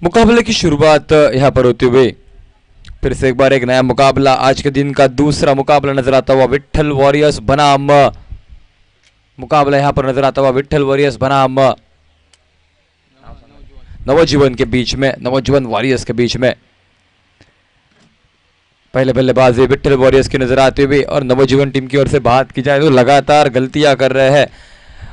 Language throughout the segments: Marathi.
मुकाबले की शुरुआत यहाँ पर होते हुए फिर से एक बार एक नया मुकाबला, आज के दिन का दूसरा मुकाबला नजर आता हुआ विट्ठल वॉरियर्स बनाम मुकाबला यहाँ पर नजर आता हुआ विट्ठल वॉरियर्स बनाम नवजीवन के बीच में, नवजीवन वॉरियर्स के बीच में। पहले बल्लेबाजी विट्ठल वॉरियर्स की नजर आती हुई और नवजीवन टीम की ओर से बात की जाए तो लगातार गलतियां कर रहे हैं,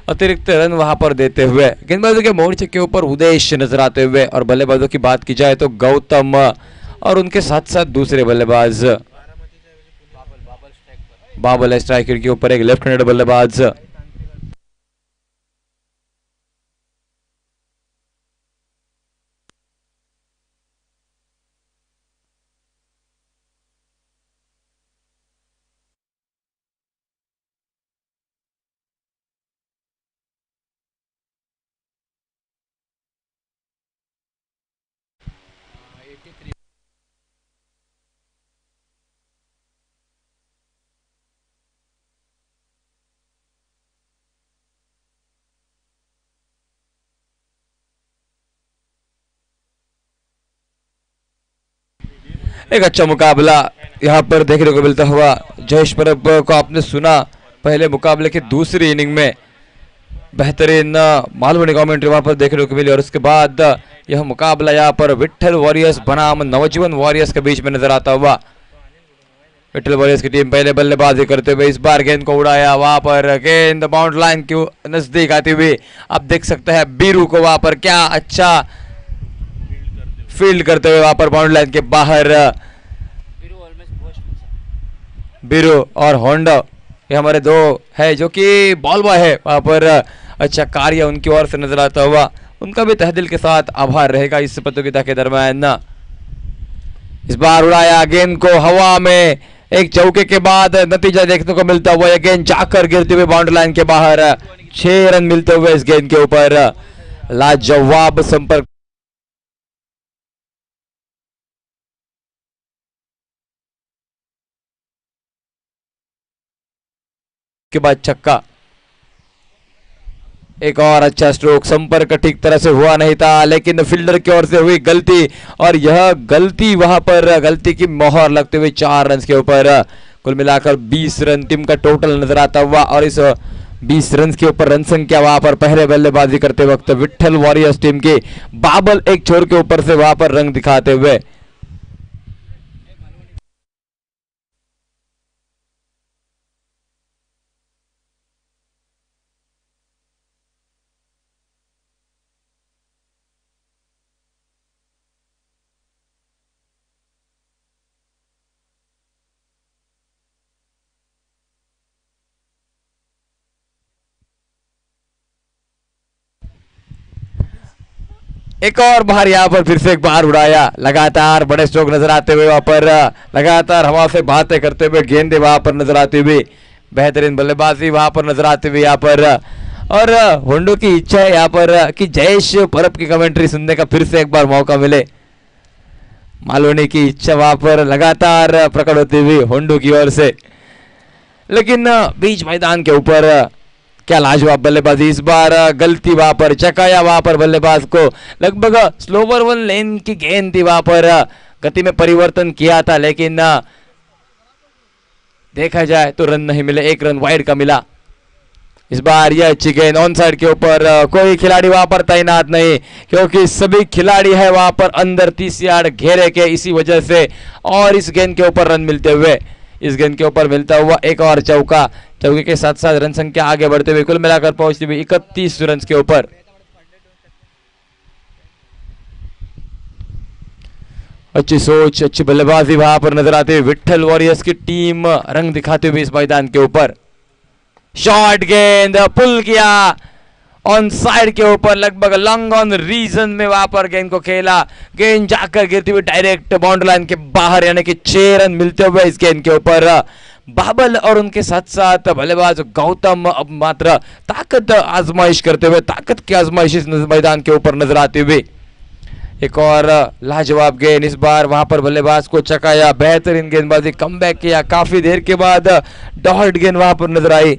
अतिरिक्त रन वहां पर देते हुए। गेंदबाजों के मोर्चे के ऊपर उद्देश्य नजर आते हुए और बल्लेबाजों की बात की जाए तो गौतम और उनके साथ साथ दूसरे बल्लेबाज बाबल स्ट्राइकर के ऊपर एक लेफ्ट हैंडेड बल्लेबाज। एक अच्छा मुकाबला यहाँ पर देखने को मिलता हुआ। जयेश परब को आपने सुना पहले मुकाबले की दूसरी इनिंग में, बेहतरीन मालवनी कमेंट्री वहां पर देखने को मिली। और उसके बाद यह मुकाबला यहाँ पर विट्ठल वॉरियर्स बनाम नवजीवन वॉरियर्स के बीच में नजर आता हुआ। विट्ठल वॉरियर्स की टीम पहले बल्लेबाजी करते हुए इस बार गेंद को उड़ाया, वहां पर गेंद बाउंड लाइन के नजदीक आती हुई आप देख सकते हैं बीरू को वहां पर क्या अच्छा फील्ड करते हुए वहां पर बाउंड लाइन के बाहर। बीरू और होंडा ये हमारे दो है जो कि बॉल बॉय है, वहां पर अच्छा कार्य उनकी ओर से नजर आता हुआ। उनका भी तहदिल के साथ आभार रहेगा इस प्रतियोगिता के दरमियान। इस बार उड़ाया गेंद को हवा में, एक चौके के बाद नतीजा देखने को मिलता हुआ। यह गेंद जाकर गिरते हुए बाउंड्री लाइन के बाहर, 6 रन मिलते हुए इस गेंद के ऊपर। लाजवाब संपर्क के बाद छक्का। एक और अच्छा स्ट्रोक, संपर्क ठीक तरह से हुआ नहीं था लेकिन फील्डर की ओर से हुई गलती और यह गलती वहां पर गलती की मोहर लगते हुए 4 रन के ऊपर। कुल मिलाकर 20 रन टीम का टोटल नजर आता हुआ। और इस 20 रन के ऊपर रन संख्या वहां पर पहले बल्लेबाजी करते वक्त विट्ठल वॉरियर्स टीम के बाबल एक छोर के ऊपर से वहां पर रंग दिखाते हुए। एक और बार यहाँ पर फिर से एक बार उड़ाया, लगातार बड़े स्ट्रोक नजर आते हुए वहां पर लगातार हवा से बातें करते हुए गेंदे वहां पर नजर आती हुई, बेहतरीन बल्लेबाजी वहां पर नजर आती हुई यहाँ पर। और होंडो की इच्छा है यहाँ पर कि जयेश परब की कमेंट्री सुनने का फिर से एक बार मौका मिले। मालवनी की इच्छा वहां पर लगातार प्रकट होती हुई होंडो की ओर से, लेकिन बीच मैदान के ऊपर क्या लाजवाब बल्लेबाजी। इस बार गलती वहां पर, चकाया वहां पर बल्लेबाज को, लगभग स्लोवर वन लेन की गेंद थी वहां पर, गति में परिवर्तन किया था लेकिन देखा जाए तो रन नहीं मिले, 1 रन वाइड का मिला। इस बार यह अच्छी गेंद ऑन साइड के ऊपर, कोई खिलाड़ी वहां पर तैनात नहीं क्योंकि सभी खिलाड़ी है वहां पर अंदर 30 यार्ड घेरे के, इसी वजह से और इस गेंद के ऊपर रन मिलते हुए, इस गेंद के ऊपर मिलता हुआ एक और चौका, चौके के साथ साथ रन संख्या आगे बढ़ते हुए कुल मिलाकर पहुंचती हुई 31 रन के ऊपर। अच्छी सोच, अच्छी बल्लेबाजी वहां पर नजर आती हुई विट्ठल वॉरियर्स की टीम रंग दिखाते हुए इस मैदान के ऊपर। शॉर्ट गेंद पुल किया ऑन साइड के ऊपर, लगभग लॉन्ग ऑन रीजन में वहां पर गेंद को खेला, गेंद जाकर गिरती हुई डायरेक्ट बाउंड्री लाइन के बाहर, यानी कि 6 रन मिलते हुए इस गेंद के ऊपर। बाबल और उनके साथ साथ बल्लेबाज गौतम अब मात्र ताकत आजमाइश करते हुए, ताकत की आजमाइश इस मैदान के ऊपर नजर आती हुई। एक और लाजवाब गेंद, इस बार वहां पर बल्लेबाज को चकाया, बेहतरीन गेंदबाजी, कमबैक किया, काफी देर के बाद डॉट गेंद वहां पर नजर आई।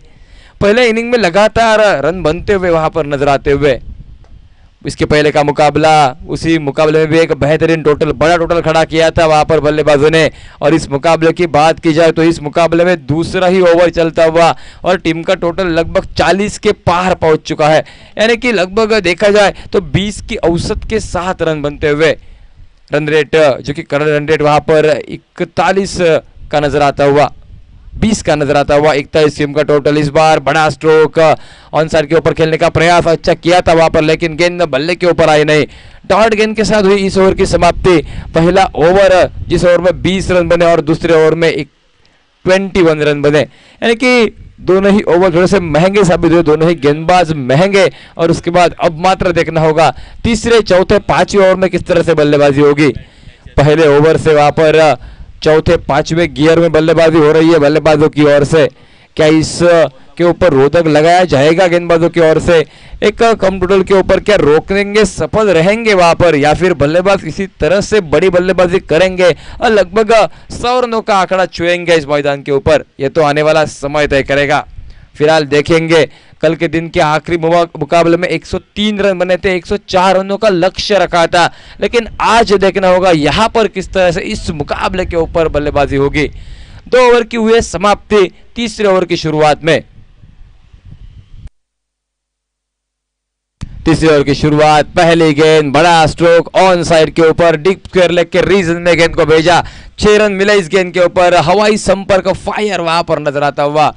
पहले इनिंग में लगातार रन बनते हुए वहां पर नजर आते हुए इसके पहले का मुकाबला, उसी मुकाबले में भी एक बेहतरीन टोटल, बड़ा टोटल खड़ा किया था वहां पर बल्लेबाजों ने। और इस मुकाबले की बात की जाए तो इस मुकाबले में दूसरा ही ओवर चलता हुआ और टीम का टोटल लगभग 40 के पार पहुंच चुका है। यानी कि लगभग देखा जाए तो 20 की औसत के 7 रन बनते हुए रन रेट, जो कि करंट रन रेट वहां पर 41 का नजर आता हुआ, 20 का नजर आता हुआ 41 टीम का टोटल। इस बार बड़ा स्ट्रोक ऑन साइड के ऊपर खेलने का प्रयास अच्छा किया था वहां पर, लेकिन गेंद बल्ले के ऊपर आई नहीं। डॉट गेंद के साथ हुई इस ओवर की समाप्ति। पहला ओवर जिस ओवर में 20 रन बने और दूसरे ओवर में 21 रन बने, यानी कि दोनों ही ओवर थोड़े से महंगे साबित हुए, दोनों ही गेंदबाज महंगे। और उसके बाद अब मात्र देखना होगा तीसरे, चौथे, पांचवें ओवर में किस तरह से बल्लेबाजी होगी। पहले ओवर से वहां पर चौथे, पांचवें गियर में बल्लेबाजी हो रही है बल्लेबाजों की ओर से। क्या इस के ऊपर रोधक लगाया जाएगा गेंदबाजों की ओर से? एक कम टोटल के ऊपर क्या रोकेंगे, सफल रहेंगे वहां पर, या फिर बल्लेबाज इसी तरह से बड़ी बल्लेबाजी करेंगे और लगभग 100 रनों का आंकड़ा छुएंगे इस मैदान के ऊपर? यह तो आने वाला समय तय करेगा। फिलहाल देखेंगे। कल के दिन के आखिरी मुकाबले में 103 रन बने थे, 104 रनों का लक्ष्य रखा था, लेकिन आज देखना होगा यहां पर किस तरह से इस मुकाबले के ऊपर बल्लेबाजी होगी। 2 ओवर की हुई समाप्ति तीसरे ओवर की शुरुआत में। तीसरे ओवर की शुरुआत, पहली गेंद, बड़ा स्ट्रोक ऑन साइड के ऊपर, डीप स्क्वायर लेग के रीजन में गेंद को भेजा। 6 रन मिले इस गेंद के ऊपर। हवाई संपर्क फायर वहां पर नजर आता हुआ।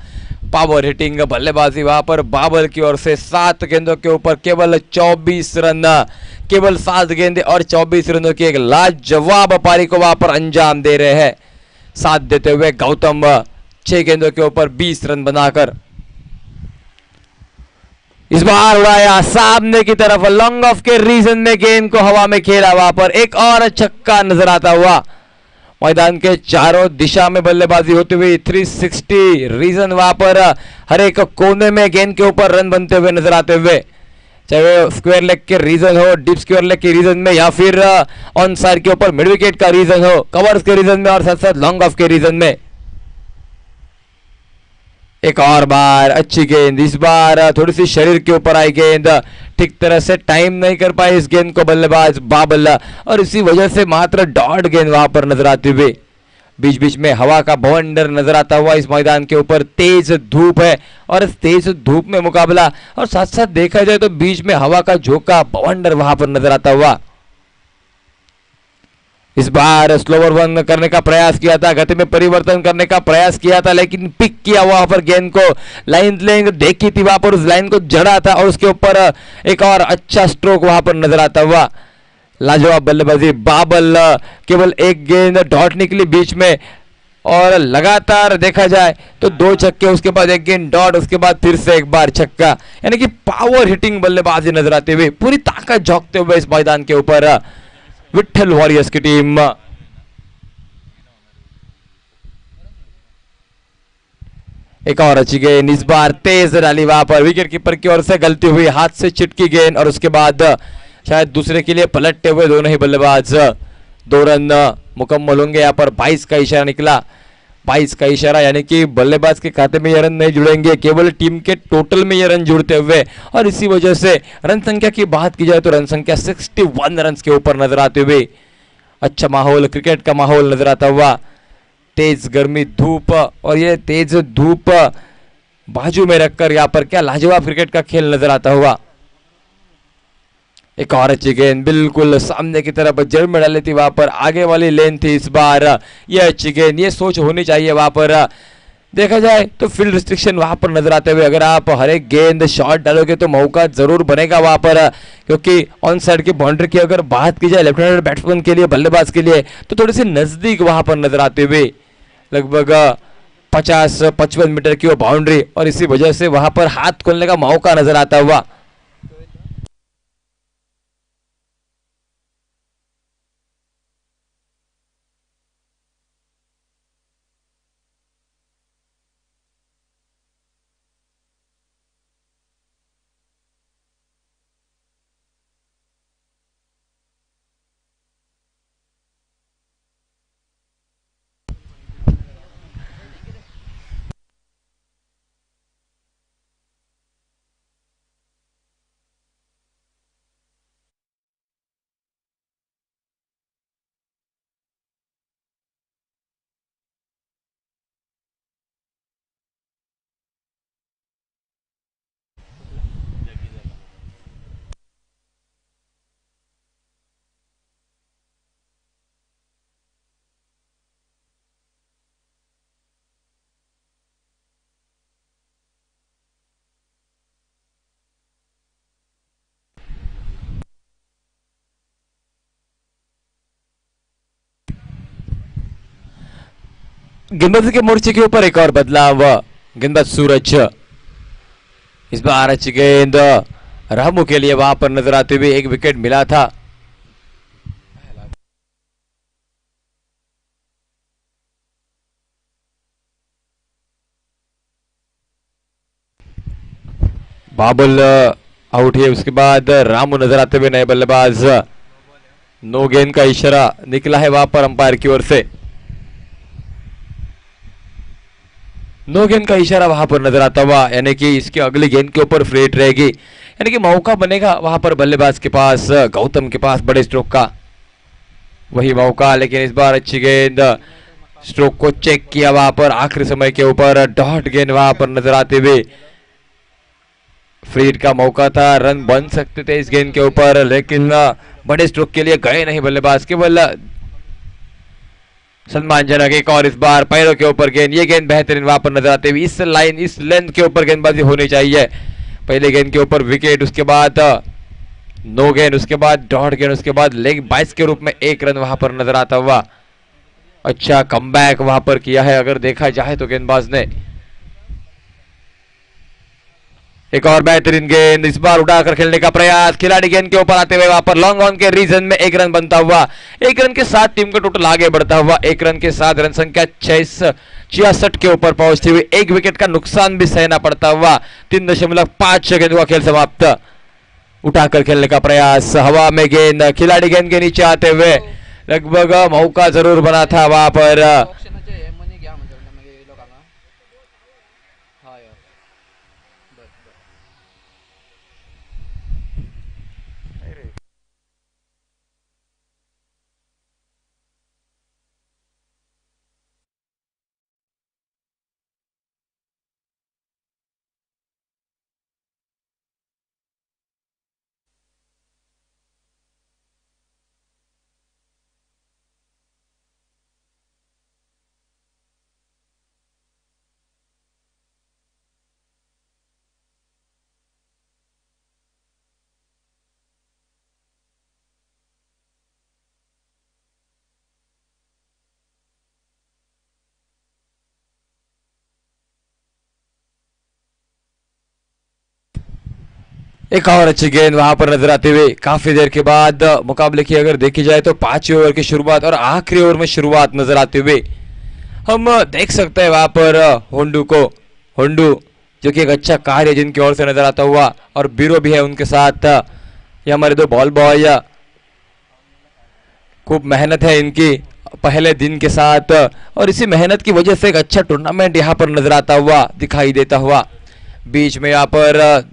पावर हिटिंग बल्लेबाजी वहां पर बाबर की ओर से। 7 गेंदों के ऊपर केवल 24 रन, केवल 7 गेंदे और 24 रनों की एक लाजवाब पारी को वहां पर अंजाम दे रहे हैं। साथ देते हुए गौतम 6 गेंदों के ऊपर 20 रन बनाकर इस बार उड़ाया सामने की तरफ, लॉन्ग ऑफ के रीजन में गेंद को हवा में खेला। वहां पर एक और छक्का नजर आता हुआ। मैदान के चारों दिशा में बल्लेबाजी होती हुई 360 रीजन वहां पर हर एक कोने में गेंद के ऊपर रन बनते हुए नजर आते हुए, चाहे वो स्क्वायर लेग के रीजन हो, डीप स्क्वायर लेग के रीजन में, या फिर ऑन साइड के ऊपर मिड विकेट का रीजन हो, कवर्स के रीजन में और साथ साथ लॉन्ग ऑफ के रीजन में। एक और बार अच्छी गेंद, इस बार थोड़ी सी शरीर के ऊपर आई गेंद, ठीक तरह से टाइम नहीं कर पाए इस गेंद को बल्लेबाज बाबर, और इसी वजह से मात्र डॉट गेंद वहां पर नजर आती हुई। बीच बीच में हवा का बवंडर नजर आता हुआ इस मैदान के ऊपर। तेज धूप है और इस तेज धूप में मुकाबला, और साथ साथ देखा जाए तो बीच में हवा का झोंका बवंडर वहां पर नजर आता हुआ। इस बार स्लोवर वन करने का प्रयास किया था, गति में परिवर्तन करने का प्रयास किया था, लेकिन पिक किया वहां पर गेंद को, लाइन लेंग देखी थी वहां पर, उस लाइन को जड़ा था और उसके ऊपर एक और अच्छा स्ट्रोक वहां पर नजर आता हुआ। लाजवाब बल्लेबाजी बाबर, केवल एक गेंद डॉट निकली बीच में, और लगातार देखा जाए तो 2 छक्के, उसके बाद एक गेंद डॉट, उसके बाद फिर से एक बार छक्का, यानी कि पावर हिटिंग बल्लेबाजी नजर आते हुए, पूरी ताकत झोंकते हुए इस मैदान के ऊपर विट्ठल वॉरियर्स की टीम। एक और अच्छी गेंद, इस बार तेज डाली वहां पर, विकेट कीपर की ओर से गलती हुई, हाथ से चिटकी गेंद, और उसके बाद शायद दूसरे के लिए पलटते हुए दोनों ही बल्लेबाज 2 रन मुकम्मल होंगे। यहाँ पर 22 का इशारा निकला, 22 का इशारा, यानी कि बल्लेबाज के खाते में ये रन नहीं जुड़ेंगे, केवल टीम के टोटल में ये रन जुड़ते हुए। और इसी वजह से रन संख्या की बात की जाए तो रन संख्या 61 रन के ऊपर नजर आते हुए अच्छा माहौल, क्रिकेट का माहौल नजर आता हुआ। तेज गर्मी धूप, और ये तेज धूप बाजू में रखकर यहाँ पर क्या लाजवाब क्रिकेट का खेल नजर आता हुआ। एक और अच्छी गेंद बिल्कुल सामने की तरफ जड़ में डाली थी, वहां पर आगे वाली लेन थी। इस बार यह अच्छी गेंद, ये सोच होनी चाहिए वहां पर। देखा जाए तो फील्ड रिस्ट्रिक्शन वहां पर नजर आते हुए, अगर आप हर एक गेंद शॉट डालोगे तो मौका जरूर बनेगा वहां पर, क्योंकि ऑन साइड की बाउंड्री की अगर बात की जाए लेफ्ट हैंडेड बैट्समैन के लिए, बल्लेबाज के लिए, तो थोड़ी सी नजदीक वहां पर नजर आते हुए, लगभग 50-55 मीटर की वो बाउंड्री, और इसी वजह से वहां पर हाथ खोलने का मौका नजर आता हुआ। गेंदबाजी के मोर्चे के ऊपर एक और बदलाव। गेंदबाज सूरज, इस बार अच्छी गेंद रामू के लिए वहां पर नजर आते हुए एक विकेट मिला था। बाबुल आउट है, उसके बाद रामू नजर आते हुए नए बल्लेबाज। नो गेंद का इशारा निकला है वहां पर अंपायर की ओर से। नो गेंद का इशारा वहां पर नजर आता हुआ, यानी कि इसकी अगली गेंद के ऊपर फ्री हिट रहेगी, यानी कि मौका बनेगा वहां पर बल्लेबाज के पास, गौतम के पास बड़े स्ट्रोक का वही मौका। लेकिन इस बार अच्छी गेंद, स्ट्रोक को चेक किया वहां पर आखिरी समय के ऊपर, डॉट गेंद वहां पर नजर आते हुए। फ्री हिट का मौका था, रन बन सकते थे इस गेंद के ऊपर, लेकिन बड़े स्ट्रोक के लिए गए नहीं बल्लेबाज, केवल सम्मानजनक एक और इस बार पैरों के ऊपर गेंद। ये गेंद बेहतरीन वहां पर नजर आते हुए, इस लाइन इस लेंथ के ऊपर गेंदबाजी होनी चाहिए। पहले गेंद के ऊपर विकेट, उसके बाद नो गेंद, उसके बाद डॉट गेंद, उसके बाद लेग बाइस के रूप में एक रन वहां पर नजर आता हुआ। अच्छा कमबैक वहां पर किया है अगर देखा जाए तो गेंदबाज ने। एक और बेहतरीन गेंद, इस बार उड़ाकर खेलने का प्रयास, खिलाड़ी गेंद के ऊपर आते हुए वहां पर लॉन्ग ऑन के रीजन में एक रन बनता हुआ। एक रन के साथ टीम का टोटल आगे बढ़ता हुआ, एक रन के साथ रन संख्या 66 के ऊपर पहुंचती हुई, एक विकेट का नुकसान भी सहना पड़ता हुआ। 3.5 सेकंड हुआ खेल समाप्त। उठाकर खेलने का प्रयास, हवा में गेंद, खिलाड़ी गेंद के नीचे आते हुए, लगभग मौका जरूर बना था वहां पर। एक और अच्छी गेंद वहां पर नजर आते हुए, काफी देर के बाद मुकाबले की अगर देखी जाए तो 5वें ओवर की शुरुआत और आखिरी ओवर में शुरुआत नजर आते हुए हम देख सकते हैं वहां पर होंडू जो कि एक अच्छा कार्य जिनकी ओर से नजर आता हुआ, और बीरो भी है उनके साथ। ये हमारे दो बॉल बॉय, खूब मेहनत है इनकी पहले दिन के साथ, और इसी मेहनत की वजह से एक अच्छा टूर्नामेंट यहाँ पर नजर आता हुआ, दिखाई देता हुआ। बीच में यहाँ पर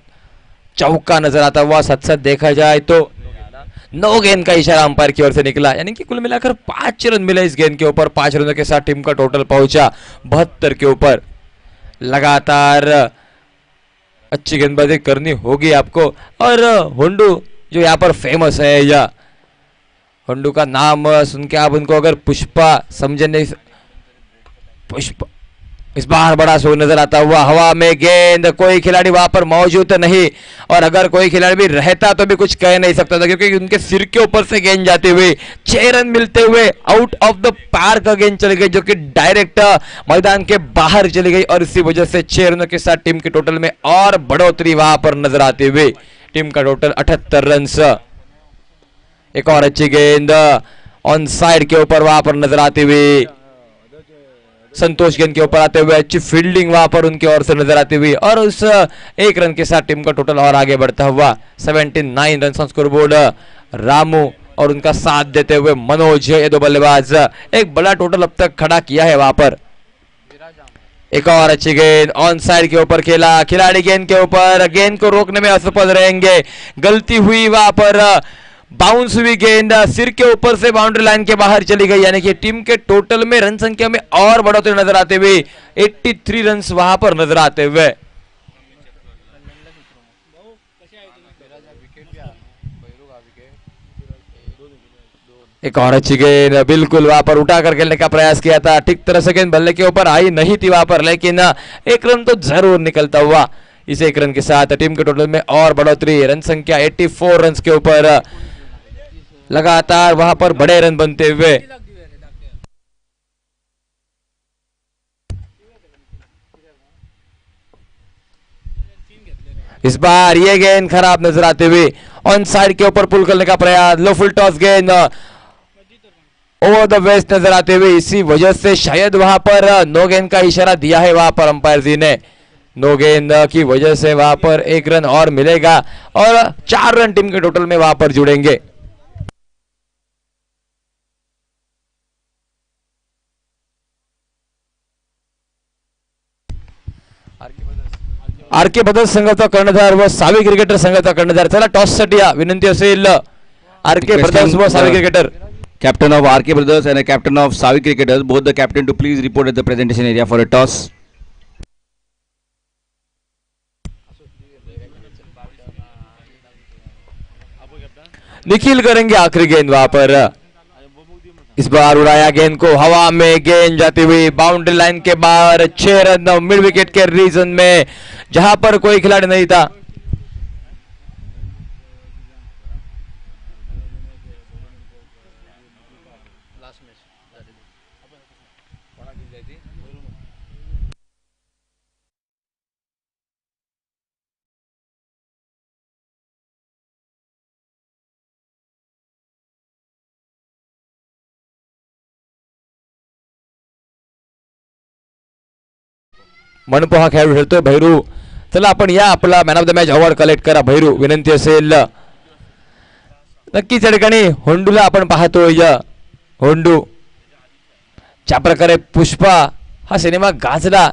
चौका नजर आता हुआ। सच देखा जाए तो नो गेंद का इशारा अंपायर की ओर से निकला, यानी कि कुल मिलाकर 5 रन मिले इस गेंद के ऊपर। 5 रनों के साथ टीम का टोटल पहुंचा 72 के ऊपर। लगातार अच्छी गेंदबाजी करनी होगी आपको। और होंडू जो यहाँ पर फेमस है, या होंडू का नाम सुन के आप उनको अगर पुष्पा समझे नहीं, पुष्पा। इस बार बड़ा शो नजर आता हुआ, हवा में गेंद, कोई खिलाड़ी वहां पर मौजूद नहीं, और अगर कोई खिलाड़ी भी रहता तो भी कुछ कह नहीं सकता था, क्योंकि उनके सिर के ऊपर से गेंद जाते हुए 6 रन मिलते हुए आउट ऑफ द पार्क गेंद चली गई, जो कि डायरेक्ट मैदान के बाहर चली गई, और इसी वजह से 6 रनों के साथ टीम के टोटल में और बढ़ोतरी वहां पर नजर आते हुए टीम का टोटल 78 रन। एक और अच्छी गेंद ऑन साइड के ऊपर वहां पर नजर आती हुई, संतोष गेंद के ऊपर आते हुए अच्छी फील्डिंग वहां पर उनकी ओर से नजर आती हुई, और उस 1 रन के साथ टीम का टोटल और आगे बढ़ता हुआ 79 रन ऑन स्कोरबोर्ड। रामू और उनका साथ देते हुए मनोज, ये दो बल्लेबाज एक बड़ा टोटल अब तक खड़ा किया है वहां पर। एक और अच्छी गेंद ऑन साइड के ऊपर खेला, खिलाड़ी गेंद के ऊपर, गेंद को रोकने में असफल रहेंगे, गलती हुई वहां पर, बाउंस हुई गेंद, सिर के ऊपर से बाउंड्री लाइन के बाहर चली गई, यानी कि टीम के टोटल में रन संख्या में और बढ़ोतरी नजर आते हुए 83 रन वहां पर नजर आते हुए। एक और अच्छी गेंद, बिल्कुल वहां पर उठाकर खेलने का प्रयास किया था, ठीक तरह से गेंद बल्ले के ऊपर आई नहीं थी वहां पर, लेकिन 1 रन तो जरूर निकलता हुआ। इस 1 रन के साथ टीम के टोटल में और बढ़ोतरी, रन संख्या 84 रन के ऊपर, लगातार वहां पर बड़े रन बनते हुए। इस बार ये गेंद खराब नजर आते हुए ऑन साइड के ऊपर पुल करने का प्रयास, लो फुल टॉस गेंद ओवर द वेस्ट नजर आते हुए, इसी वजह से शायद वहां पर नो गेंद का इशारा दिया है वहां पर अंपायर जी ने। नो गेंद की वजह से वहां पर 1 रन और मिलेगा और 4 रन टीम के टोटल में वहां पर जुड़ेंगे। आर के ब्रदर्स संघाचा कर्णधार व सावी क्रिकेटर संघाचा कर्णधार, चला टॉस साठी विनंती असेल आर के ब्रदर्स व सावी cricketer. Captain of RK Brothers and a captain of Savi Cricketers, both the captain to please report at the presentation area for a toss. Nikhil करेंगे आखिरी गेंद वहां पर। इस बार उड़ाया गेंद को हवा में, गेंद जाती हुई बाउंड्री लाइन के बाहर, 6 रन मिड विकेट के रीजन में जहां पर कोई खिलाड़ी नहीं था। मनपो हा खेळाडू खेळतोय भैरू. चला आपण या आपला man of the match award collect करा. भैरू विनंती असेल नक्कीच या ठिकाणी होंडूला आपण पाहतोय. होंडू ज्या प्रकारे पुष्पा हा सिनेमा गाजला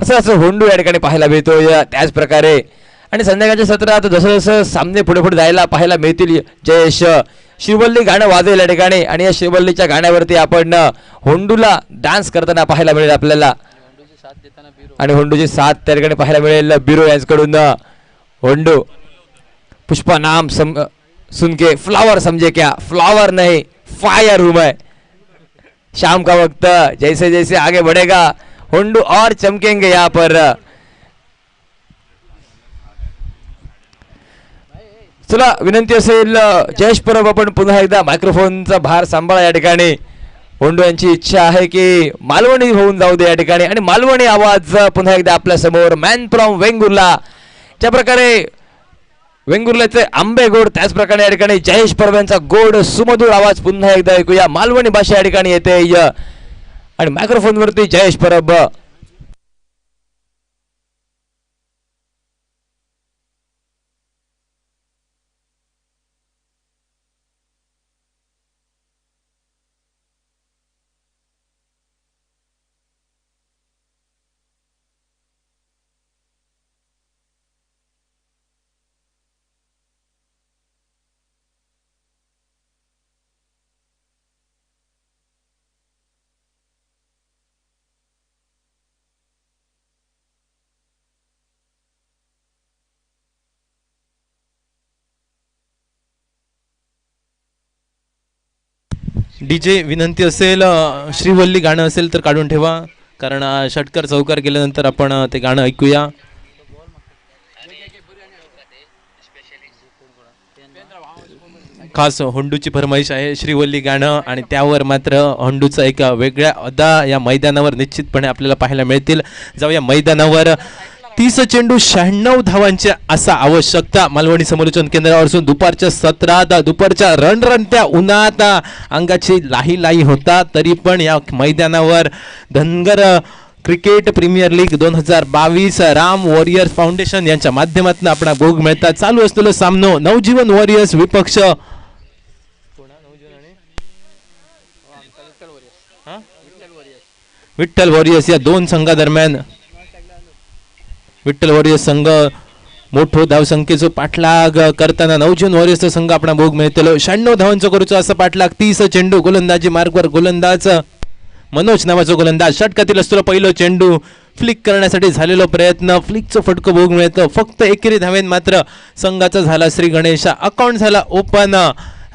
तसं होंडू या ठिकाणी पाहायला मिळतोय. त्याच प्रकारे आणि संध्याकाळच्या सत्रात जसं जसं सामने पुढे पुढे जायला पाहायला मिळतील जयेश, शिवल्ली गाणं वाजेल या ठिकाणी आणि या शिवल्लीच्या गाण्यावरती आपण होंडूला डान्स करताना पाहायला मिळेल आपल्याला आणि होंडूची साथ त्या ठिकाणी पाहायला मिळेल बिरो यांच्याकडून. होंडू पुष्पा नाम सुन के फ्लावर समझे क्या, फ्लावर नहीं फायर हूं मैं. शाम का वक्त जैसे जैसे आगे बढ़ेगा होंडू और चमकेंगे यहाँ पर. चला विनंती असेल जयेश परब आपण पुन्हा एकदा मायक्रोफोनचा भार सांभाळा. या ठिकाणी होंडू यांची इच्छा आहे की मालवणी होऊन जाऊ दे या ठिकाणी आणि मालवणी आवाज पुन्हा एकदा आपल्या समोर. मॅन फ्रॉम वेंगुर्ला, ज्या प्रकारे वेंगुर्ल्याचे आंबे गोड त्याच प्रकारे या ठिकाणी जयेश परब यांचा गोड सुमधुर आवाज पुन्हा एकदा ऐकूया. मालवणी भाषा या ठिकाणी येते आणि मायक्रोफोन वरती जयेश परब. डीजे विनंती असेल श्रीवल्ली गाणं असेल तर काढून ठेवा, कारण षटकर चौकार गेल्यानंतर आपण ते गाणं ऐकूया. खास होंडूची फरमाईश आहे श्रीवल्ली गाणं आणि त्यावर मात्र होंडूचा एक वेगळ्या अदा या मैदानावर निश्चितपणे आपल्याला पाहायला मिळतील. जाऊया मैदानावर. 30 चेंडू 96 धावांची असा आवश्यकता मालवणी समालोचन केंद्रावर असून दुपारच्या सत्रात दुपारच्या रणरणत्या उन्हात अंगाची लाही लाही होता तरी पण या मैदानावर Dhangar Cricket Premier League 2022 Ram Warriors Foundation यांच्या माध्यमातून आपण भोग मिळतात. चालू असलेलं सामनो नवजीवन वॉरियर्स विपक्ष विठ्ठल वॉरियर्स या दोन संघादरम्यान. विठ्ठल वॉरियर्स संघ मोठो धावसंख्येचो पाठलाग करताना नवजीवन वॉरियर्सचा संघ आपण भोग मिळतलो. 96 धावांचो करूचो असा पाठलाग. 30 चेंडू गोलंदाजी मार्गवर गोलंदाज मनोज नावाचा गोलंदाज. षटकातील असलेला पहिला चेंडू फ्लिक करण्यासाठी झालेला प्रयत्न, फ्लिकचं फटकं भोग मिळतं. फक्त एकेरी धावेन मात्र संघाचा झाला श्री गणेशा. अकाउंट झाला ओपन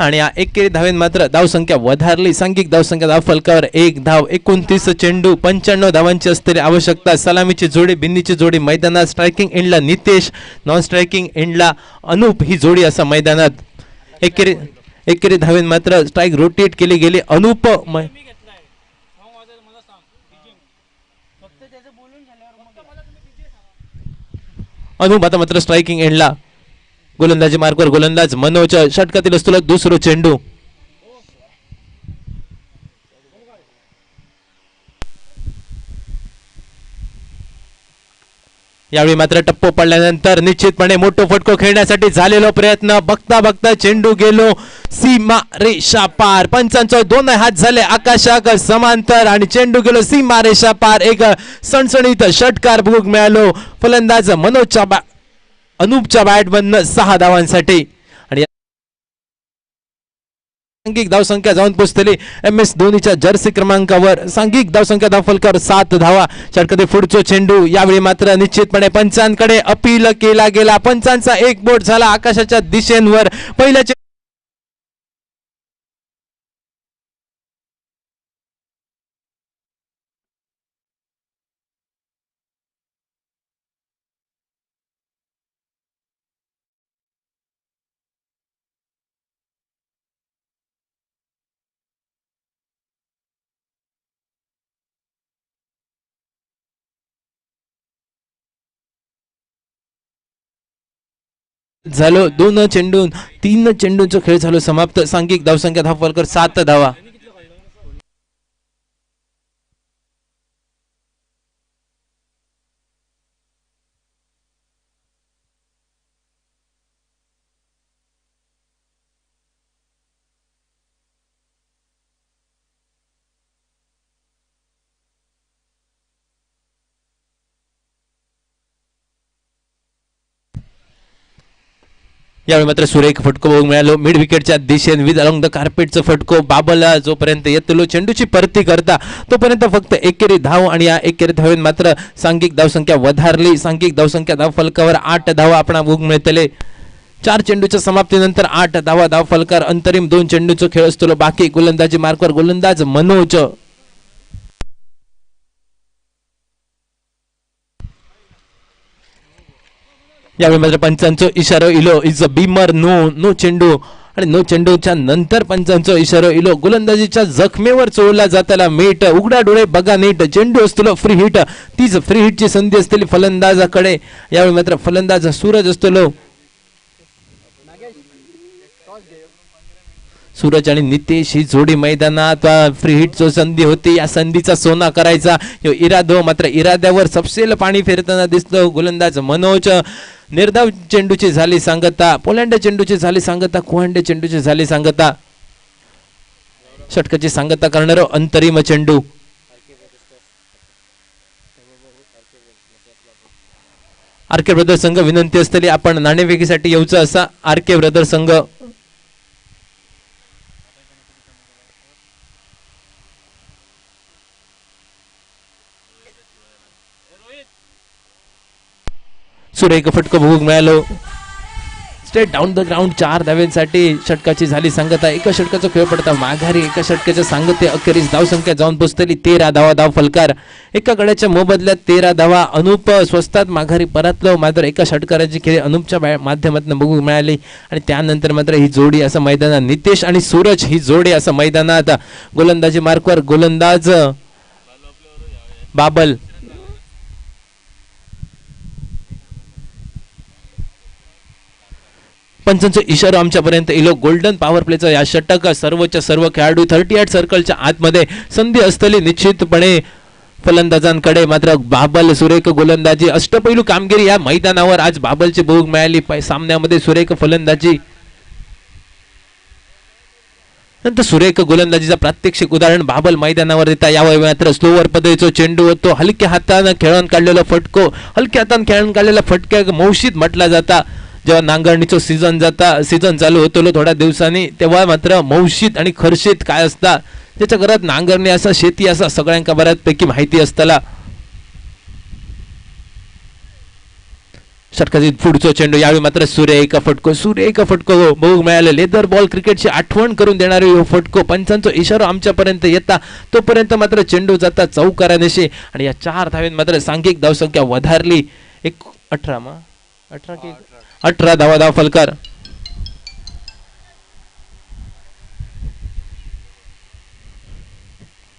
आणि या एकेरी धावेन मात्र धावसंख्या वधारली. सांघिक धावसंख्या धाव फलकावर 1 धाव. 29 चेंडू 95 धावांची असलेली आवश्यकता. सलामीची जोडी बिन्नीची जोडी मैदानात. स्ट्रायकिंग एंडला नितेश, नॉन स्ट्रायकिंग एंडला अनूप ही जोडी असा मैदानात. एकेरी धावेन मात्र स्ट्राईक रोटेट केली गेली. अनूप अनूप आता मात्र स्ट्रायकिंग एंडला. गोलंदाजी मार्कवर गोलंदाज मनोज षटकातील असतो दुसरो चेंडू. यावेळी मात्र टप्पो पडल्यानंतर निश्चितपणे मोठो फटको खेळण्यासाठी झालेला प्रयत्न बघता बघता चेंडू गेलो सीमा रेषा पार. पंचांचा दोन हात झाले आकाशाक समांतर आणि चेंडू गेलो सीमा रेषा पार. एक सणसणीत षटकार बघूक मिळालो फलंदाज मनोजच्या अनूपच्या बॅटमधनं 6 धावांसाठी. आणि सांघिक धावसंख्या जाऊन पोहोचलेली MS धोनीच्या जर्सी क्रमांकावर. सांघिक धावसंख्या धावफलकावर 7 धावा. षटकातील पुढचो चेंडू. यावेळी मात्र निश्चितपणे पंचांकडे अपील केला गेला. पंचांचा एक बोट झाला आकाशाच्या दिशेवर. पहिल्या झालो 2 चेंडून 3 चेंडूंचा खेळ झालो समाप्त. सांघिक धावसंख्या धावफलकावर 7 धावा. यावेळी मात्र सुरेख फटको बघून मिळालो मिड विकेटच्या दिशेने विथ अलॉंग द कार्पेटचा फटको. बाबला जोपर्यंत येतलो चेंडूची परती करता तोपर्यंत फक्त एकेरी धाव आणि या एकेरी धावेन मात्र सांघिक धावसंख्या वधारली. सांघिक धावसंख्या धावफलकावर 8 धावा आपण बघून मिळतले. 4 चेंडूच्या समाप्तीनंतर 8 धावा धावफलकार. अंतरिम 2 चेंडूचा खेळ असतो बाकी. गोलंदाजी मार्कवर गोलंदाज मनोज. यावेळी मात्र पंचांचा इशारा इलो इज अ बीमर. नो चेंडू. आणि नो चेंडूच्या नंतर पंचांचा इशारा इलो गोलंदाजीच्या जखमेवर चोळला जाताला मीठ. उघडा डोळे बघा नीट. चेंडू असतो फ्री हिट. तीच फ्री हिटची संधी असलेली फलंदाजाकडे. यावेळी मात्र फलंदाज सूरज असतो. सूरज आणि नितेश ही जोडी मैदानात फ्री हिटची संधी होती. या संधीचा सोना करायचा इरादो. मात्र इराद्यावर सपसेल पाणी फेरताना दिसतो गोलंदाज मनोज. निर्धाव चेंडूची झाली सांगता. पोलंड चेंडूची झाली सांगता. कुहांडे चेंडूची झाली सांगता. षटकाची सांगता करणार अंतरिम चेंडू. आरके ब्रदर संघ विनंती असलेली आपण नाणेफेकीसाठी येऊचा असा. आरके ब्रदर संघ सुरेख फटको बघूक मिळालो. स्ट्रेट डाऊन द ग्राउंड 4 धाव्यांसाठी षटकाची झाली सांगता. एका षटकाचा खेळ पडता माघारी. एका षटकाच्या सांगते अखेरीस धावसंख्या जाऊन पोहोचलेली 13 धावा धावफलकार. एका गड्याच्या मोबदल्यात 13 धावा. अनूप स्वस्तात माघारी परतलो. मात्र एका षटकाराची खेळ अनूपच्या माध्यमातून बघू मिळाली. आणि त्यानंतर मात्र ही जोडी असं मैदानात नितेश आणि सूरज ही जोडी असं मैदानात. गोलंदाजी मार्कवर गोलंदाज बाबल. पंचांचा इशारा आमच्यापर्यंत इलो. गोल्डन पॉवर प्लेचा या षटक सर्वच्या सर्व खेळाडू 38 सर्कलच्या आतमध्ये. संधी असलेली निश्चितपणे फलंदाजांकडे. मात्र बाबल सुरेख गोलंदाजी. अष्टपैलू कामगिरी या मैदानावर आज बाबलची बघूक मिळाली. सामन्यामध्ये सुरेख फलंदाजी नंतर सुरेख गोलंदाजीचा प्रात्यक्षिक उदाहरण बाबल मैदानावर देता. यावेळी मात्र स्लोवर पद्धतीचा चेंडू होतो. हलक्या हातानं खेळून काढलेला फटको. हलक्या हातानं खेळून काढलेला फटक्या मौशीत म्हटला जाता. जेव्हा नांगरणीचं सीझन चालू होतो थोड्या दिवसांनी तेव्हा मात्र मौशीत आणि खर्शीत काय असता त्याच्या घरात नांगरणी असा शेती असा सगळ्यांका बऱ्यापैकी माहिती असताला. षटकाची पुढचो चेंडू. यावेळी मात्र सुरेख फटको बघू मिळाले. लेदर बॉल क्रिकेटची आठवण करून देणारे फटको. पंचांचा इशारा आमच्यापर्यंत येता तोपर्यंत मात्र चेंडू जाता चौकारानिशी. आणि या 4 धावेत मात्र सांघिक धावसंख्या वधारली. 18 धावा धावफलकार.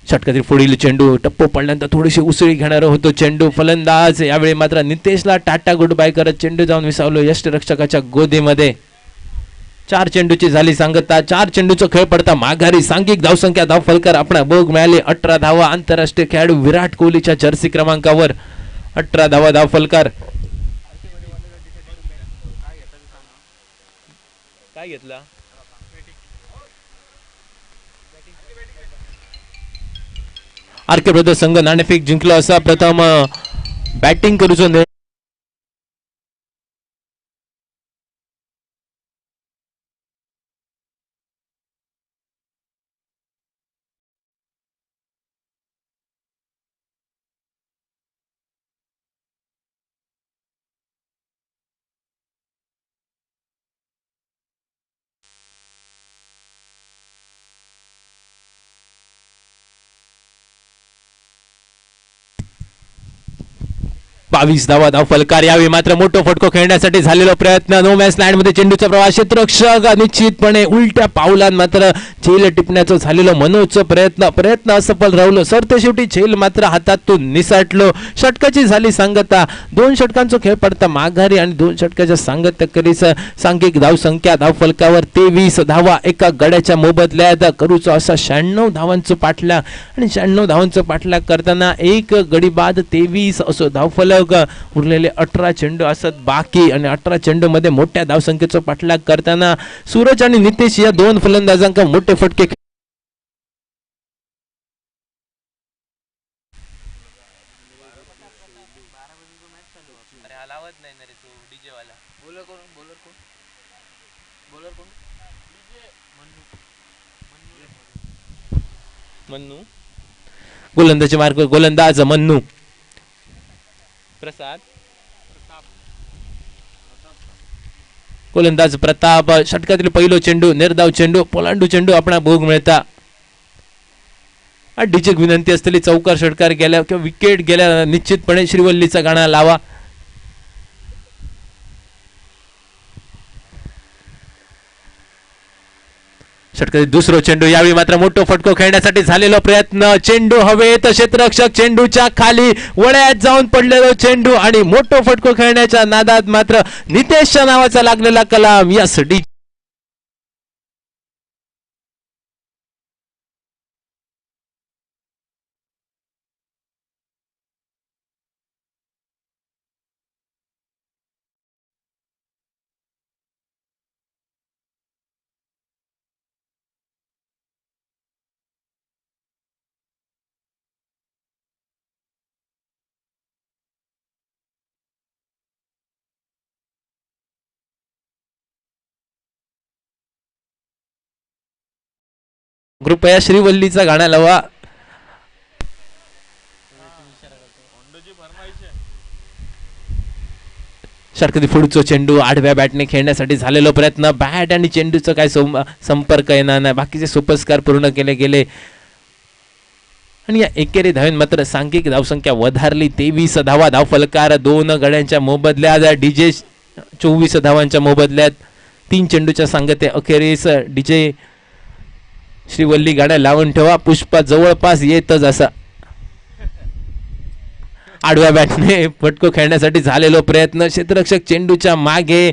षटकातील पुढील चेंडू टप्पो पडल्यानंतर थोडीशी उसळी घेणारा होतो चेंडू. फलंदाज यावेळी मात्र नितेशला टाटा गुड बाय करत चेंडू जाऊन विसावलो यष्टिरक्षकाच्या गोदीमध्ये. 4 चेंडूची झाली सांगता. 4 चेंडूचा खेळ पडता माघारी. सांघिक धावसंख्या धावफलकार आपण भोग मिळाले 18 धावा. आंतरराष्ट्रीय खेळाडू विराट कोहलीच्या जर्सी क्रमांकावर 18 धावा धावफलकार. काय घेतला आरके ब्रदर्स संघ नाणेफेक जिंकलो असा प्रथम बॅटिंग करूचो बावीस धावा धावफलकार. यावेळी मात्र मोठं फटको खेळण्यासाठी झालेला प्रयत्न. नो मॅच लँड मध्ये चेंडूचा प्रवास. क्षेत्ररक्षक निश्चितपणे उलट्या पावलात मात्र झेल टिपण्याचं झालेलं मनोजचं प्रयत्न असफल राहिलो. सरते शेवटी झेल मात्र हातातून निसटलो. षटकाची झाली सांगता. 2 षटकांचा खेळ पडता माघारी आणि 2 षटकाच्या सांगता करीस सांघिक धावसंख्या धावफलकावर 23 धावा. एका गड्याच्या मोबदल्यात करूचो असा 96 धावांचं पाठलाग आणि 96 धावांचं पाठलाग करताना एक गडी बाद 23 असो धावफलक. उरलेले 18 चेंडू असत बाकी आणि 18 चेंडू मध्ये मोठ्या धावसंख्येचा पाठलाग करताना सूरज आणि नितेश या 2 फलंदाजांका मोठे फटके गोलंदाजी मार्ग गोलंदाज मन्नू प्रसाद गोलंदाज प्रताप. षटकातील पहिलो चेंडू निर्धाव चेंडू पोलांडू चेंडू आपण भोग मिळता. डीजेक विनंती असलेली चौकार षटकार गेल्या किंवा विकेट गेल्या निश्चितपणे श्रीवल्लीचा गाणा लावा. षटकातील दुसरो चेंडू. यावेळी मात्र मोठो फटको खेळण्यासाठी झालेला प्रयत्न. चेंडू हवेत. क्षेत्ररक्षक चेंडूच्या खाली वळ्यात जाऊन पडलेलो चेंडू आणि मोठो फटको खेळण्याच्या नादात मात्र नितेशच्या नावाचा लागलेला कलाम यासाठी कृपया श्रीवल्लीचा गाणं लावा. षटकातील पुढचा चेंडू आडव्या बॅटने खेळण्यासाठी झालेला प्रयत्न. बॅट आणि चेंडूचा काय संपर्क येणार नाही. बाकीचे सोपस्कार पूर्ण केले गेले आणि या एकेरी धावेन मात्र सांघिक धावसंख्या वधारली. 23 धावा धावफलकार. 2 गड्यांच्या मोबदल्यात डीजे 24 धावांच्या मोबदल्यात 3 चेंडूच्या सांगते अखेरीस डीजे श्रीवल्ली गाड्या लावून ठेवा. पुष्पा जवळपास येतच असा. आडव्या बॅटने फटको खेळण्यासाठी झालेला प्रयत्न. क्षेत्ररक्षक चेंडूच्या मागे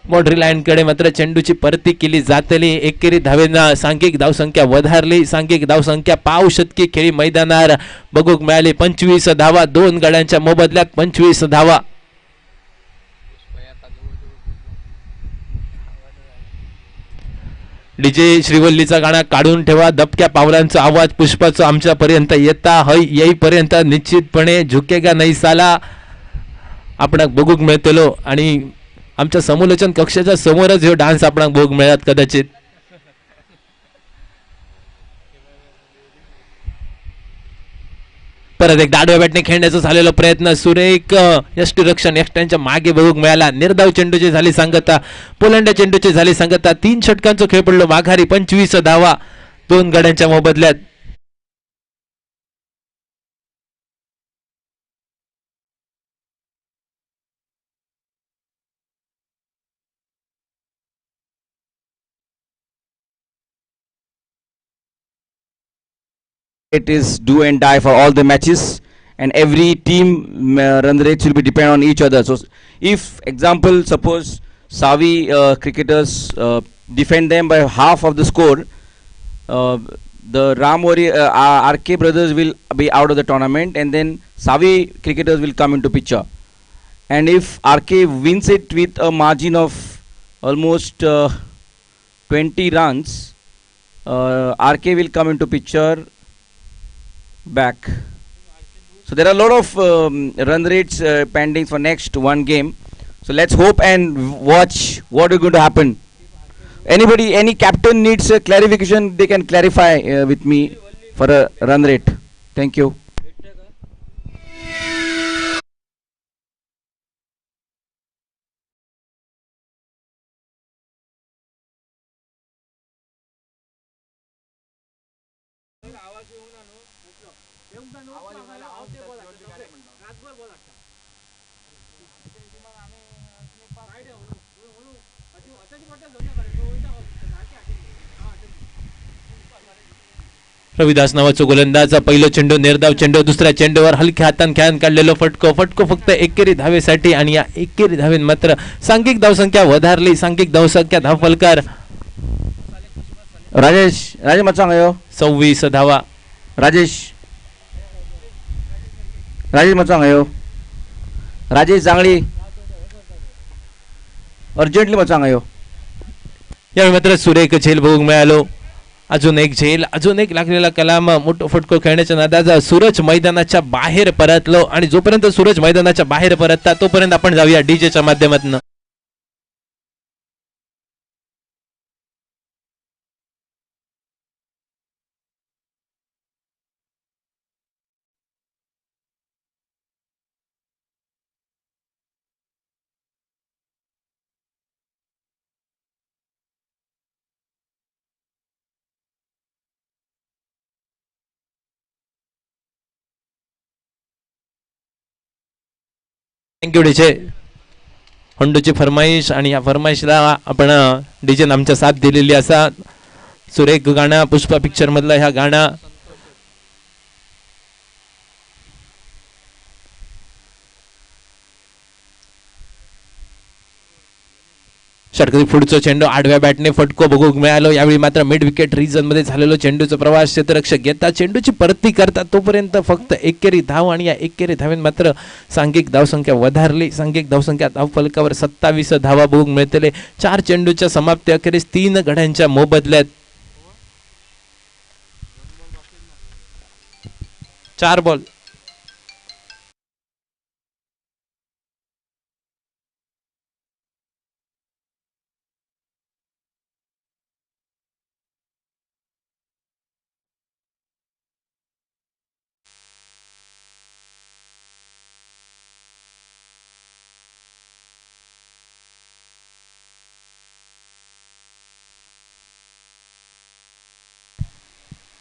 बाउंड्री लाईन कडे मात्र चेंडूची परती केली जातली. एकेरी धावेनं सांघिक धावसंख्या वधारली. सांघिक धावसंख्या पाव शतकी खेळी मैदानावर बघूक मिळाली. 25 धावा. 2 गड्यांच्या मोबदल्यात 25 धावा. डीजे श्रीवल्लीचा गाणं काढून ठेवा. दबक्या पावलांचा आवाज पुष्पाचा आमच्या पर्यंत येईपर्यंत निश्चितपणे झुकेगा नाही साला आपण बघूक मिळतलो आणि आमच्या समोलोचन कक्षाच्या समोरच हे डान्स आपण बघूक मिळत कदाचित. परत एकदा आडव्या बॅटने खेळण्याचा झालेला प्रयत्न. सुरेख यष्टिरक्षण एकट्यांच्या मागे बघूक मिळाला. निर्धाव चेंडूची झाली सांगता. पोलंड्या चेंडूची झाली सांगता. 3 षटकांचा खेळ पडलो माघारी. 25 धावा 2 गड्यांच्या मोबदल्यात. it is do and die for all the matches, and every team run rates will be depend on each other. So if example suppose Savi cricketers defend them by half of the score, the RK brothers will be out of the tournament, and then Savi cricketers will come into picture. And if RK wins it with a margin of almost 20 runs, RK will come into picture back. So there are a lot of run rates pending for next one game. So let's hope and watch what is going to happen. Anybody, any captain needs a clarification, they can clarify with me for a run rate. Thank you. Ravidas नावाचा गोलंदाज पहिला चेंडू निर्धाव चेंडू दुसऱ्या चेंडूवर हलक्या हातान खेळून काढलेलो फटको फक्त एकेरी धावेसाठी आणि या एकेरी धावेन मात्र सांघिक धावसंख्या वधारली. सांघिक धावसंख्या धावफलकार राजेश मत सांगा 26 धावा. राजेश मत सांगा राजेश जांगळी अर्जंटली मत सांगा यावेळी मात्र सुरेख झेल बघूक मिळालो. अजून एक झेल, अजून एक लागलेला कलाम. मोठो फटको खेळण्याच्या नादात सूरज मैदानाच्या बाहेर परतलो आणि जोपर्यंत सूरज मैदानाच्या बाहेर परतता तोपर्यंत आपण जाऊया डीजेच्या माध्यमातून. Thank you DJ. हंडूची फरमाईश आणि या फरमाईशला आपण डीजे आमच्या साथ दिलेली असा. सुरेख गाणं पुष्पा पिक्चर मधलं ह्या गाणं. षटकरी पुढचा चेंडू आडव्या बॅटने फटको बघूक मिळालो. यावेळी मात्र मिड विकेट रिजन मध्ये झालेलो चेंडूचा प्रवास क्षेत्ररक्षक घेता चेंडूची परती करतात तोपर्यंत फक्त एकेरी धाव आणि या एकेरी धावेन मात्र सांघिक धावसंख्या वधारली. सांघिक धावसंख्या धावफलकावर 27 धावा बघूक मिळतले. 4 चेंडूच्या समाप्ती अखेरीस 3 गड्यांच्या मोबदल्यात 4 बॉल.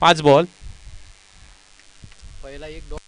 पाच बॉल. पहिला एक dot.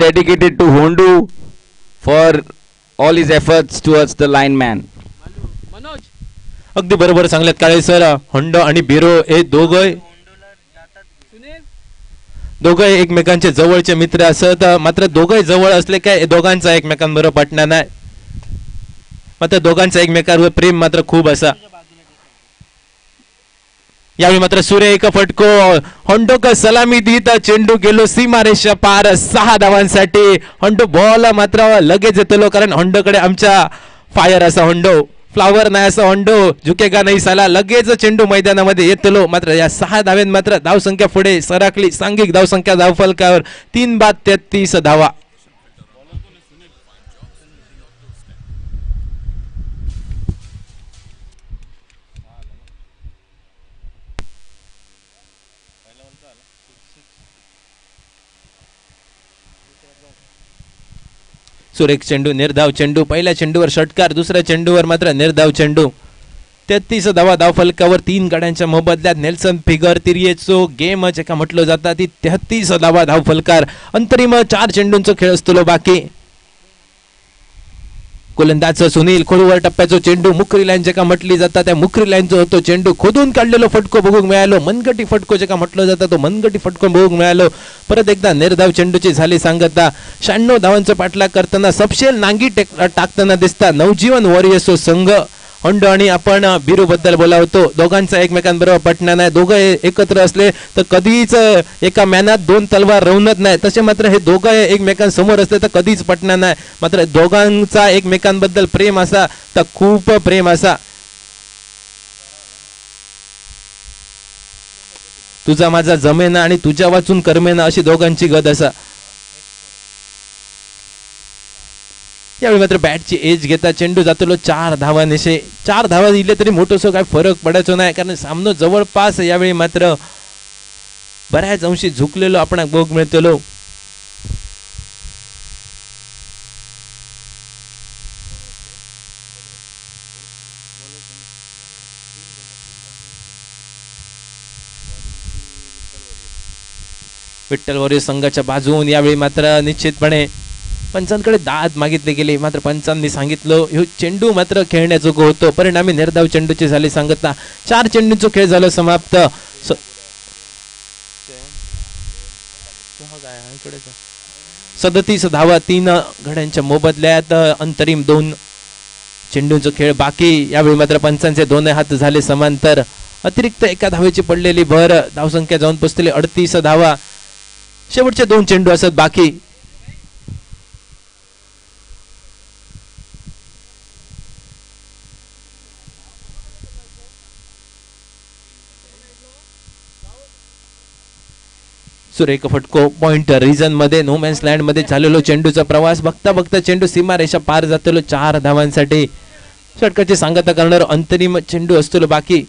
Dedicated to Hondu for all his efforts towards the lineman. अगदी बरोबर सांगल्यात काळे सर. होंडो आणि बिरो हे दोघं एकमेकांचे जवळचे मित्र असत. मात्र दोघे जवळ असले काय दोघांचा एकमेकांबरोबर पटणार नाही. मात्र दोघांचा एकमेकांवर प्रेम मात्र खूप असा. यावेळी मात्र सुरेख फटको होंडो का सलामी देत चेंडू गेलो सीमारेषा पार 6 धावांसाठी. होंडो बॉल मात्र लगेच येतलो कारण होंडोकडे आमच्या फायर असा होंडो फ्लावर नाही असं होंडो झुकेगा नाही साला लगेच चेंडू मैदानामध्ये येतलो. मात्र या 6 धाव्यात मात्र धावसंख्या पुढे सरकली. सांघिक धावसंख्या धावफलकावर 3 बाद 33 धावा. सुरेख चेंडू निर्धाव चेंडू पहिल्या चेंडूवर षटकार दुसऱ्या चेंडूवर मात्र निर्धाव चेंडू. 33 धावा धावफलकावर 3 गड्यांच्या मोबदल्यात नेल्सन फिगर तिरियेचो गेम जे का म्हटलं जातं ती 33 धावा धावफलकार. अंतरिम 4 चेंडूंचा खेळ असतो बाकी. गोलंदाज सुनील खोलवर टप्प्याचो चेंडू मुकरी लाईन जे का म्हटली जातात त्या मुकरी लाईनचो होतो चेंडू खोदून काढलेलो फटको बघूक मिळालो. मनगटी फटको जे का म्हटलं जातं तो मनगटी फटको बघूक मिळालो. परत एकदा निर्धाव चेंडूची झाली सांगता. 96 धावांचा पाठलाग करताना सपशेल नांगी टाकताना दिसता नवजीवन वॉरियर्स संघ. होंडो आणि आपण बिरू बद्दल बोलावतो. दोघांचा एकमेकांबरोबर पटना नाही. दोघं एकत्र असले तर कधीच एका मॅनात 2 तलवार रवणत नाही. तसे मात्र हे दोघं एकमेकांसमोर असले तर कधीच पटना नाही. मात्र दोघांचा एकमेकांबद्दल प्रेम असा तर खूप प्रेम असा. तुझा माझा जमेना आणि तुझ्या वाचून करमेना अशी दोघांची गद असा. यावेळी मात्र बॅटची एज घेता चेंडू जातलो 4 धावांनिशे. 4 धावा दिले तरी मोठोसो काय फरक पडायचो नाही कारण सामनो जवळपास यावेळी मात्र बऱ्याच अंशी झुकलेलो आपण बघ मिळतलो. विठ्ठल वॉरियर्स संघाच्या बाजून यावेळी मात्र निश्चितपणे पंचांकडे दाद मागितले गेले. मात्र पंचांनी सांगितलं ह्यो चेंडू मात्र खेळण्याजोगं होतो. परिणामी निर्धाव चेंडूची झाली सांगता. 4 चेंडूंचा खेळ झाला समाप्त. 37 धावा 3 गड्यांच्या मोबदल्यात. अंतरिम 2 चेंडूंचा खेळ बाकी. यावेळी मात्र पंचांचे 2 हात झाले समांतर. अतिरिक्त 1 धावेची पडलेली भर. धावसंख्या जाऊन पोचलेली 38 धावा. शेवटचे 2 चेंडू असत बाकी. सुरेख फटको पॉइंट रिजन मध्ये नो मॅन्स लँड मध्ये झालेलो चेंडूचा प्रवास. बघता बघता चेंडू सीमारेषा पार जातलो 4 धावांसाठी. षटकाची सांगता करणार अंतरिम चेंडू असतो बाकी.